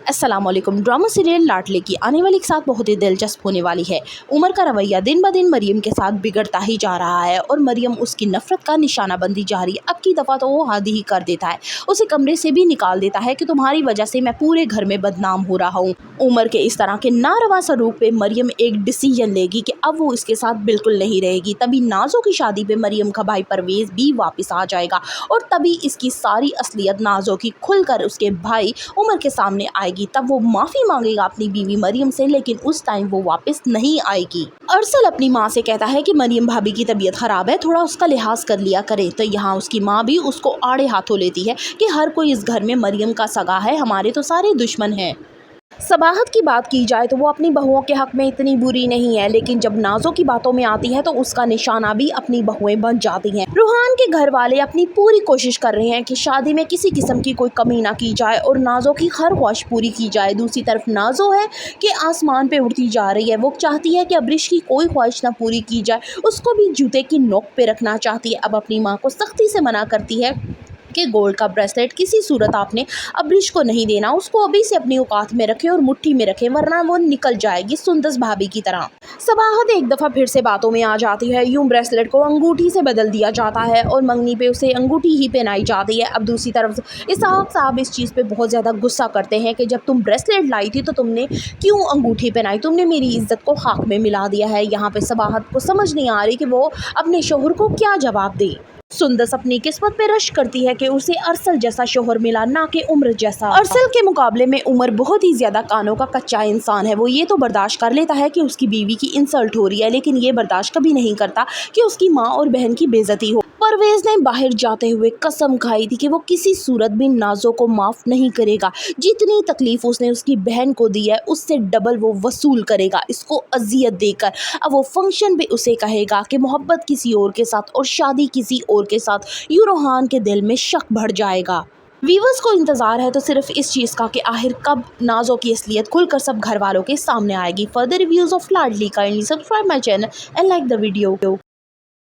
अस्सलाम वालेकुम। Drama serial लाडले की आने वाली एक साथ बहुत ही दिलचस्प होने वाली है। उमर का रवैया दिन ब दिन मरियम के साथ बिगड़ता ही जा रहा है और मरियम उसकी नफरत का निशाना बनती जा रही है। अब की दफ़ा तो वो हद ही कर देता है, उसे कमरे से भी निकाल देता है कि तुम्हारी वजह से मैं पूरे घर में बदनाम हो रहा हूँ। उमर के इस तरह के नारवा सलूक पे मरियम एक डिसीजन लेगी कि अब वो इसके साथ बिल्कुल नहीं रहेगी। तभी नाजो की शादी पे मरियम का भाई परवेज़ भी वापस आ जाएगा और तभी इसकी सारी असलियत नाजो की खुलकर उसके भाई उमर के सामने आएगी। तब वो माफ़ी मांगेगा अपनी बीवी मरियम से, लेकिन उस टाइम वो वापस नहीं आएगी। अरसल अपनी माँ से कहता है कि मरियम भाभी की तबीयत ख़राब है, थोड़ा उसका लिहाज कर लिया करे। तो यहाँ उसकी माँ भी उसको आड़े हाथों लेती है कि हर कोई इस घर में मरियम का सगा है, हमारे तो सारे दुश्मन हैं। सबाहत की बात की जाए तो वो अपनी बहुओं के हक़ में इतनी बुरी नहीं है, लेकिन जब नाजो की बातों में आती है तो उसका निशाना भी अपनी बहुएं बन जाती हैं। रूहान के घर वाले अपनी पूरी कोशिश कर रहे हैं कि शादी में किसी किस्म की कोई कमी ना की जाए और नाजो की हर ख्वाहिश पूरी की जाए। दूसरी तरफ नाजो है कि आसमान पे उड़ती जा रही है, वो चाहती है कि अब्रिश की कोई ख्वाहिश ना पूरी की जाए, उसको भी जूते की नोक पे रखना चाहती है। अब अपनी माँ को सख्ती से मना करती है कि गोल्ड का ब्रेसलेट किसी सूरत आपने अब्रिश को नहीं देना, उसको अभी से अपनी औकात में रखे और मुट्ठी में रखे, वरना वो निकल जाएगी सुंदस भाभी की तरह। सबाहत एक दफ़ा फिर से बातों में आ जाती है। यूं ब्रेसलेट को अंगूठी से बदल दिया जाता है और मंगनी पे उसे अंगूठी ही पहनाई जाती है। अब दूसरी तरफ इसहाक साहब इस चीज़ पे बहुत ज़्यादा गुस्सा करते हैं कि जब तुम ब्रेसलेट लाई थी तो तुमने क्यों अंगूठी पहनाई, तुमने मेरी इज्जत को खाक में मिला दिया है। यहाँ पे सबाहत को समझ नहीं आ रही कि वो अपने शोहर को क्या जवाब दे। सुंदस अपनी किस्मत पे रश करती है कि उसे अरसल जैसा शोहर मिला, ना कि उम्र जैसा। अरसल के मुकाबले में उमर बहुत ही ज्यादा कानों का कच्चा इंसान है। वो ये तो बर्दाश्त कर लेता है कि उसकी बीवी की इंसल्ट हो रही है, लेकिन ये बर्दाश्त कभी नहीं करता कि उसकी माँ और बहन की बेइज्जती हो। परवेज ने बाहर जाते हुए कसम खाई थी कि वो किसी सूरत भी नाजो को माफ नहीं करेगा। जितनी तकलीफ उसने उसकी बहन को दी है उससे डबल वो वसूल करेगा, इसको अजियत देकर। अब वो फंक्शन पे उसे कहेगा कि मोहब्बत किसी और के साथ और शादी किसी और के साथ। रूहान के दिल में शक बढ़ जाएगा। वीवर्स को इंतजार है तो सिर्फ इस चीज़ का कि आखिर कब नाजो की असलियत खुलकर सब घर वालों के सामने आएगी। Further reviews of Ladli kindly subscribe my channel and like the video.